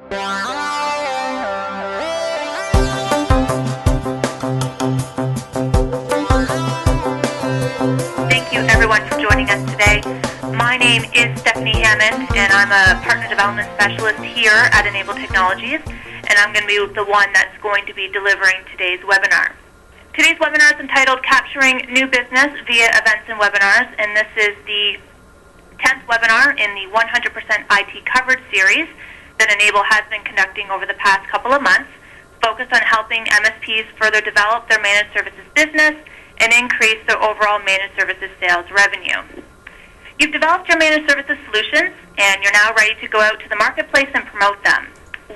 Thank you everyone for joining us today. My name is Stephanie Hammond, and I'm a Partner Development Specialist here at Enable Technologies, and I'm going to be the one that's going to be delivering today's webinar. Today's webinar is entitled Capturing New Business via Events and Webinars, and this is the 10th webinar in the 100% IT Coverage series that Enable has been conducting over the past couple of months, focused on helping MSPs further develop their managed services business and increase their overall managed services sales revenue. You've developed your managed services solutions, and you're now ready to go out to the marketplace and promote them.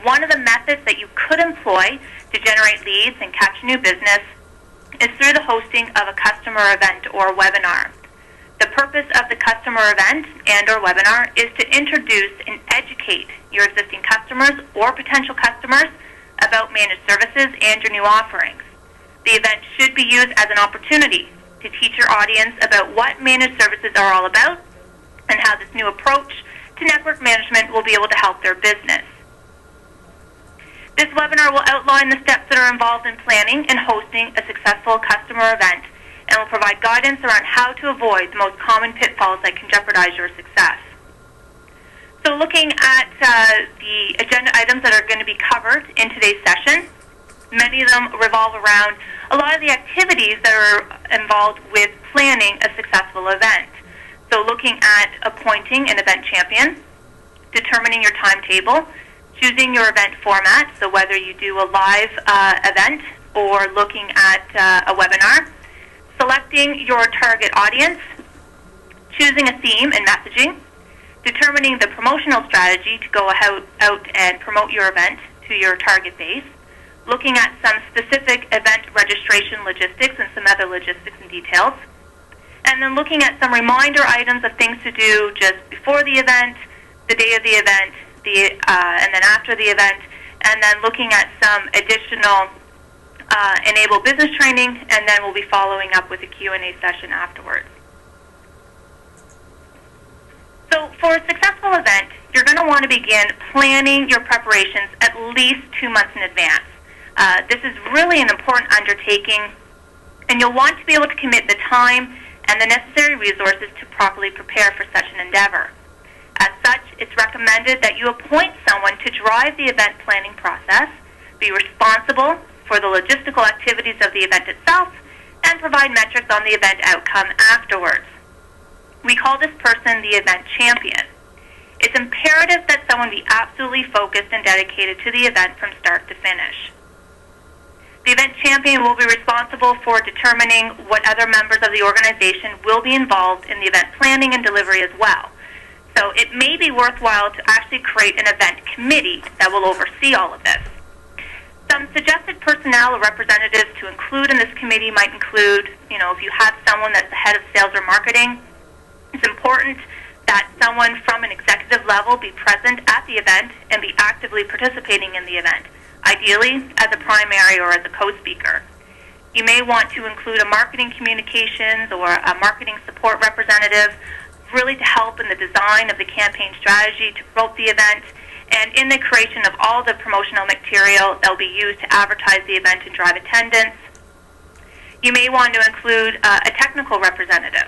One of the methods that you could employ to generate leads and capture new business is through the hosting of a customer event or webinar. The purpose of the customer event and or webinar is to introduce and educate your existing customers or potential customers about managed services and your new offerings. The event should be used as an opportunity to teach your audience about what managed services are all about and how this new approach to network management will be able to help their business. This webinar will outline the steps that are involved in planning and hosting a successful customer event, and will provide guidance around how to avoid the most common pitfalls that can jeopardize your success. So looking at the agenda items that are going to be covered in today's session, many of them revolve around a lot of the activities that are involved with planning a successful event. So looking at appointing an event champion, determining your timetable, choosing your event format, so whether you do a live event or looking at a webinar, selecting your target audience, choosing a theme and messaging, determining the promotional strategy to go out and promote your event to your target base, looking at some specific event registration logistics and some other logistics and details, and then looking at some reminder items of things to do just before the event, the day of the event, and then after the event, and then looking at some additional Enable business training, and then we'll be following up with a Q&A session afterwards. So for a successful event, you're going to want to begin planning your preparations at least 2 months in advance. This is really an important undertaking, and you'll want to be able to commit the time and the necessary resources to properly prepare for such an endeavor. As such, it's recommended that you appoint someone to drive the event planning process, be responsible for the logistical activities of the event itself, and provide metrics on the event outcome afterwards. We call this person the event champion. It's imperative that someone be absolutely focused and dedicated to the event from start to finish. The event champion will be responsible for determining what other members of the organization will be involved in the event planning and delivery as well. So it may be worthwhile to actually create an event committee that will oversee all of this. Some suggested personnel or representatives to include in this committee might include, if you have someone that's the head of sales or marketing, it's important that someone from an executive level be present at the event and be actively participating in the event, ideally as a primary or as a co-speaker. You may want to include a marketing communications or a marketing support representative, really to help in the design of the campaign strategy to promote the event, and in the creation of all the promotional material that will be used to advertise the event and drive attendance. You may want to include a technical representative.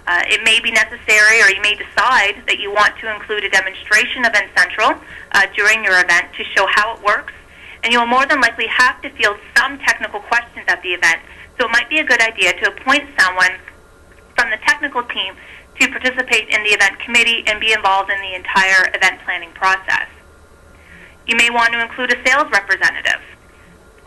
It may be necessary, or you may decide that you want to include a demonstration of N-Central during your event to show how it works, and you'll more than likely have to field some technical questions at the event, so it might be a good idea to appoint someone from the technical team to participate in the event committee and be involved in the entire event planning process. You may want to include a sales representative.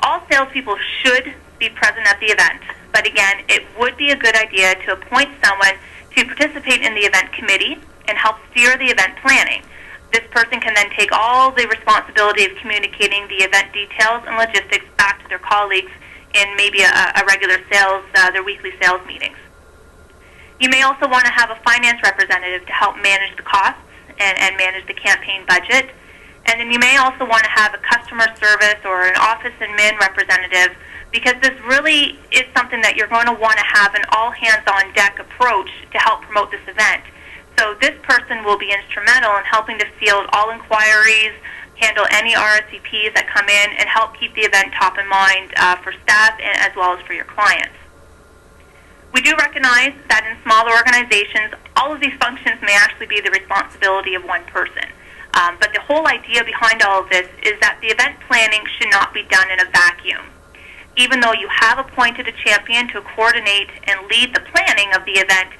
All salespeople should be present at the event, but again, it would be a good idea to appoint someone to participate in the event committee and help steer the event planning. This person can then take all the responsibility of communicating the event details and logistics back to their colleagues in maybe a regular sales, their weekly sales meetings. You may also want to have a finance representative to help manage the costs and manage the campaign budget. And then you may also want to have a customer service or an office admin representative, because this really is something that you're going to want to have an all-hands-on-deck approach to help promote this event. So this person will be instrumental in helping to field all inquiries, handle any RSVPs that come in, and help keep the event top of mind for staff and as well as for your clients. We do recognize that in smaller organizations, all of these functions may actually be the responsibility of one person. But the whole idea behind all of this is that the event planning should not be done in a vacuum. Even though you have appointed a champion to coordinate and lead the planning of the event,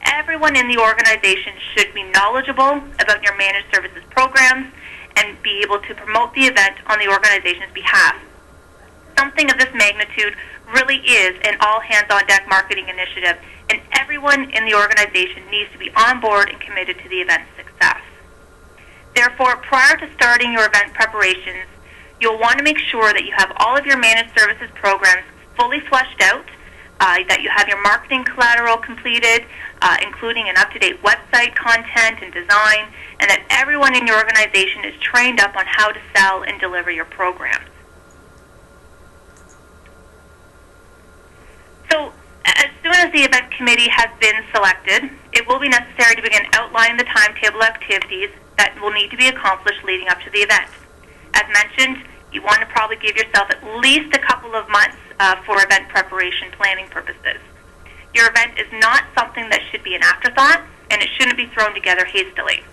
everyone in the organization should be knowledgeable about your managed services programs and be able to promote the event on the organization's behalf. Something of this magnitude really is an all-hands-on-deck marketing initiative, and everyone in the organization needs to be on board and committed to the event's success. Therefore, prior to starting your event preparations, you'll want to make sure that you have all of your managed services programs fully fleshed out, that you have your marketing collateral completed, including an up-to-date website content and design, and that everyone in your organization is trained up on how to sell and deliver your programs. So, as soon as the event committee has been selected, it will be necessary to begin outlining the timetable activities that will need to be accomplished leading up to the event. As mentioned, you want to probably give yourself at least a couple of months for event preparation planning purposes. Your event is not something that should be an afterthought, and it shouldn't be thrown together hastily.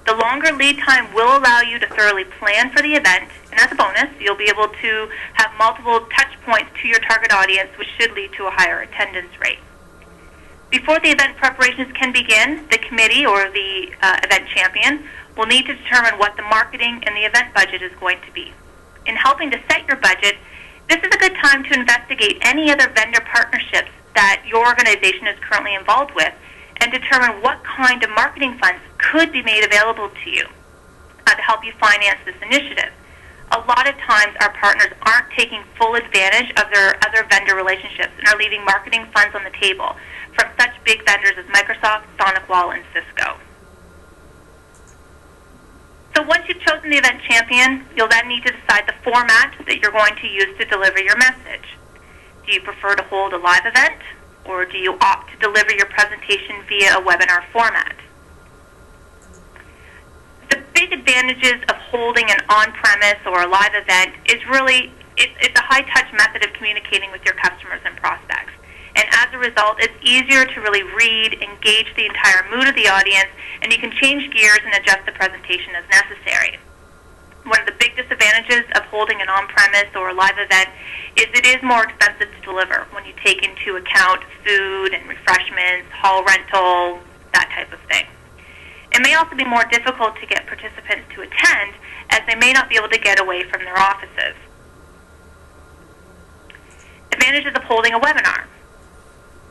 The longer lead time will allow you to thoroughly plan for the event, and as a bonus, you'll be able to have multiple touch points to your target audience, which should lead to a higher attendance rate. Before the event preparations can begin, the committee or the event champion will need to determine what the marketing and the event budget is going to be. In helping to set your budget, this is a good time to investigate any other vendor partnerships that your organization is currently involved with and determine what kind of marketing funds could be made available to you to help you finance this initiative. A lot of times our partners aren't taking full advantage of their other vendor relationships and are leaving marketing funds on the table from such big vendors as Microsoft, SonicWall, and Cisco. So once you've chosen the event champion, you'll then need to decide the format that you're going to use to deliver your message. Do you prefer to hold a live event, or do you opt to deliver your presentation via a webinar format? The big advantages of holding an on-premise or a live event is really, it's a high-touch method of communicating with your customers and prospects. And as a result, it's easier to really read, engage the entire mood of the audience, and you can change gears and adjust the presentation as necessary. One of the big disadvantages of holding an on-premise or a live event is it is more expensive to deliver when you take into account food and refreshments, hall rental, that type of thing. It may also be more difficult to get participants to attend as they may not be able to get away from their offices. Advantages of holding a webinar.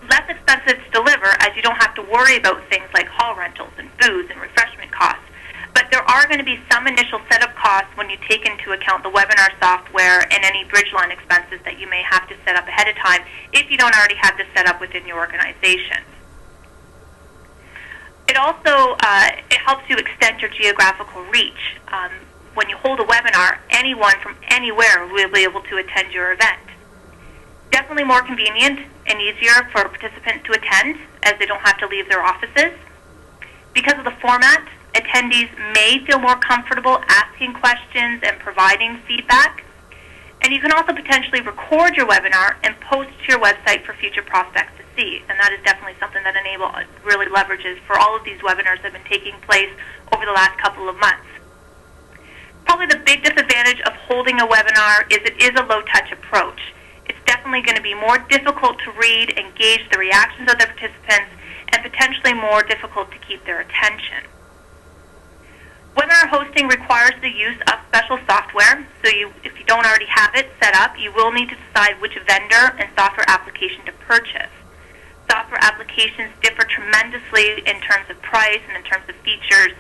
Less expensive to deliver as you don't have to worry about things like hall rentals and booze and refreshment costs. But there are going to be some initial setup costs when you take into account the webinar software and any bridge line expenses that you may have to set up ahead of time if you don't already have this set up within your organization. It also it helps you extend your geographical reach. When you hold a webinar, anyone from anywhere will be able to attend your event. Definitely more convenient and easier for participants to attend as they don't have to leave their offices. Because of the format, attendees may feel more comfortable asking questions and providing feedback. And you can also potentially record your webinar and post to your website for future prospects to see. And that is definitely something that Enable really leverages for all of these webinars that have been taking place over the last couple of months. Probably the big disadvantage of holding a webinar is it is a low-touch approach. It's definitely going to be more difficult to read and gauge the reactions of the participants and potentially more difficult to keep their attention. Webinar hosting requires the use of special software, so if you don't already have it set up, you will need to decide which vendor and software application to purchase. Software applications differ tremendously in terms of price and in terms of features,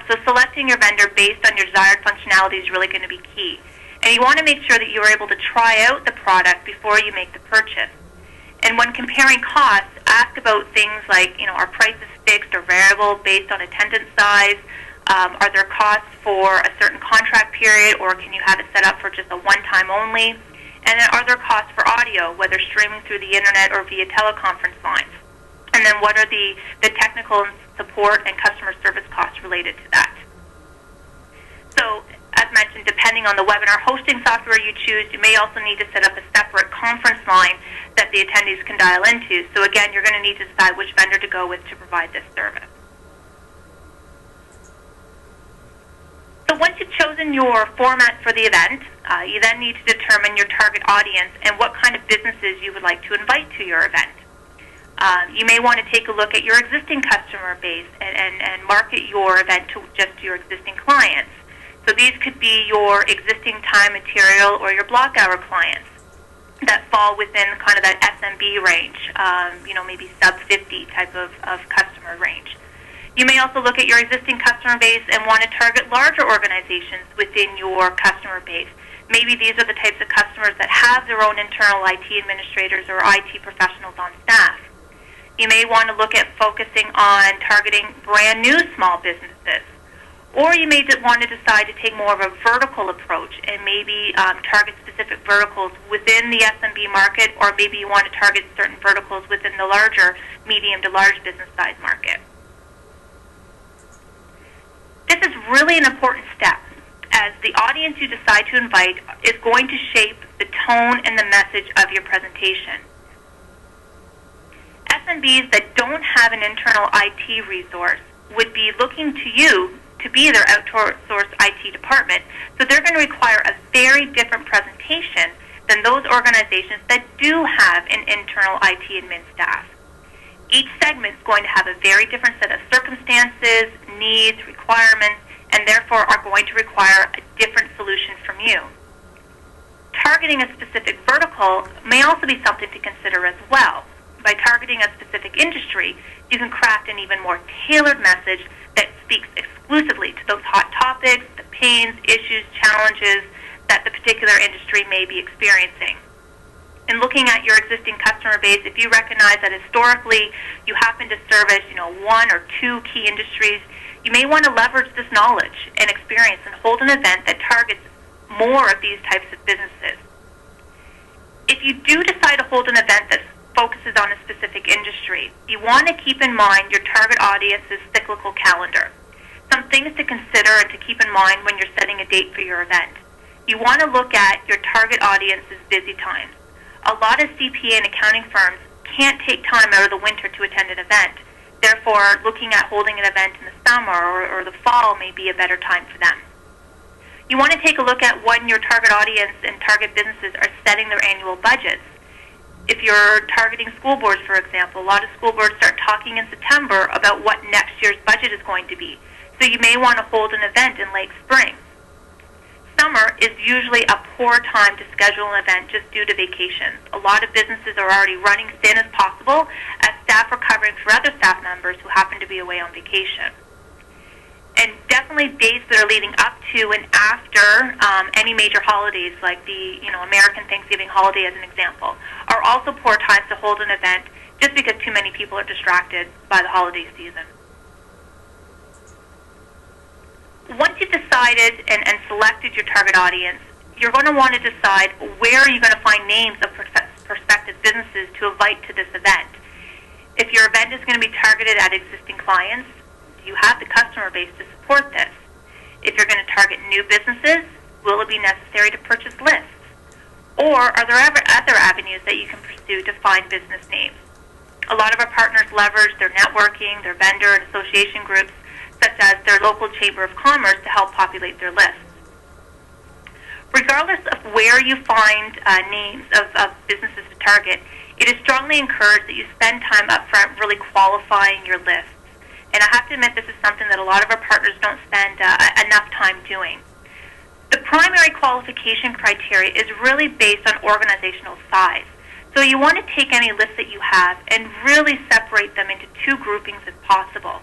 so selecting your vendor based on your desired functionality is really going to be key. And you want to make sure that you are able to try out the product before you make the purchase. And when comparing costs, ask about things like, are prices fixed or variable based on attendance size? Are there costs for a certain contract period, or can you have it set up for just a one-time only? And then are there costs for audio, whether streaming through the internet or via teleconference lines? And then what are the technical support and customer service costs related to that? So, as mentioned, depending on the webinar hosting software you choose, you may also need to set up a separate conference line that the attendees can dial into. So again, you're going to need to decide which vendor to go with to provide this service. So once you've chosen your format for the event, you then need to determine your target audience and what kind of businesses you would like to invite to your event. You may want to take a look at your existing customer base and market your event to just your existing clients. So these could be your existing time material or your block hour clients that fall within kind of that SMB range, maybe sub 50 type of customer range. You may also look at your existing customer base and want to target larger organizations within your customer base. Maybe these are the types of customers that have their own internal IT administrators or IT professionals on staff. You may want to look at focusing on targeting brand new small businesses. Or you may want to decide to take more of a vertical approach and maybe target specific verticals within the SMB market, or maybe you want to target certain verticals within the larger, medium to large business size market. This is really an important step, as the audience you decide to invite is going to shape the tone and the message of your presentation. SMBs that don't have an internal IT resource would be looking to you to be their outsourced IT department, so they're going to require a very different presentation than those organizations that do have an internal IT admin staff. Each segment is going to have a very different set of circumstances, needs, requirements, and therefore are going to require a different solution from you. Targeting a specific vertical may also be something to consider as well. By targeting a specific industry, you can craft an even more tailored message that speaks exclusively to those hot topics, the pains, issues, challenges that the particular industry may be experiencing. In looking at your existing customer base, if you recognize that historically you happen to service, one or two key industries, you may want to leverage this knowledge and experience and hold an event that targets more of these types of businesses. If you do decide to hold an event that focuses on a specific industry, you want to keep in mind your target audience's cyclical calendar. Some things to consider and to keep in mind when you're setting a date for your event. You want to look at your target audience's busy times. A lot of CPA and accounting firms can't take time out of the winter to attend an event. Therefore, looking at holding an event in the summer or the fall may be a better time for them. You want to take a look at when your target audience and target businesses are setting their annual budgets. If you're targeting school boards, for example, a lot of school boards start talking in September about what next year's budget is going to be. So you may want to hold an event in late spring. Summer is usually a poor time to schedule an event just due to vacations. A lot of businesses are already running thin as possible as staff are covering for other staff members who happen to be away on vacation. And definitely dates that are leading up to and after any major holidays, like the American Thanksgiving holiday as an example, are also poor times to hold an event just because too many people are distracted by the holiday season. Once you've decided and selected your target audience, you're going to want to decide where are you going to find names of prospective businesses to invite to this event. If your event is going to be targeted at existing clients, do you have the customer base to support this? If you're going to target new businesses, will it be necessary to purchase lists? Or are there ever other avenues that you can pursue to find business names? A lot of our partners leverage their networking, their vendor and association groups, such as their local chamber of commerce, to help populate their lists. Regardless of where you find names of businesses to target, it is strongly encouraged that you spend time up front really qualifying your lists. And I have to admit, this is something that a lot of our partners don't spend enough time doing. The primary qualification criteria is really based on organizational size. So you want to take any list that you have and really separate them into two groupings if possible.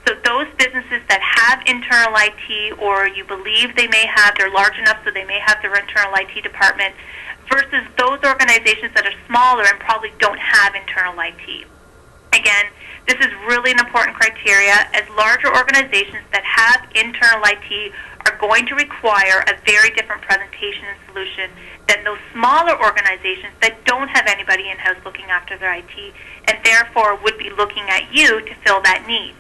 So those businesses that have internal IT, or you believe they're large enough so they may have their internal IT department, versus those organizations that are smaller and probably don't have internal IT. Again, this is really an important criteria, as larger organizations that have internal IT are going to require a very different presentation and solution than those smaller organizations that don't have anybody in-house looking after their IT, and therefore would be looking at you to fill that need.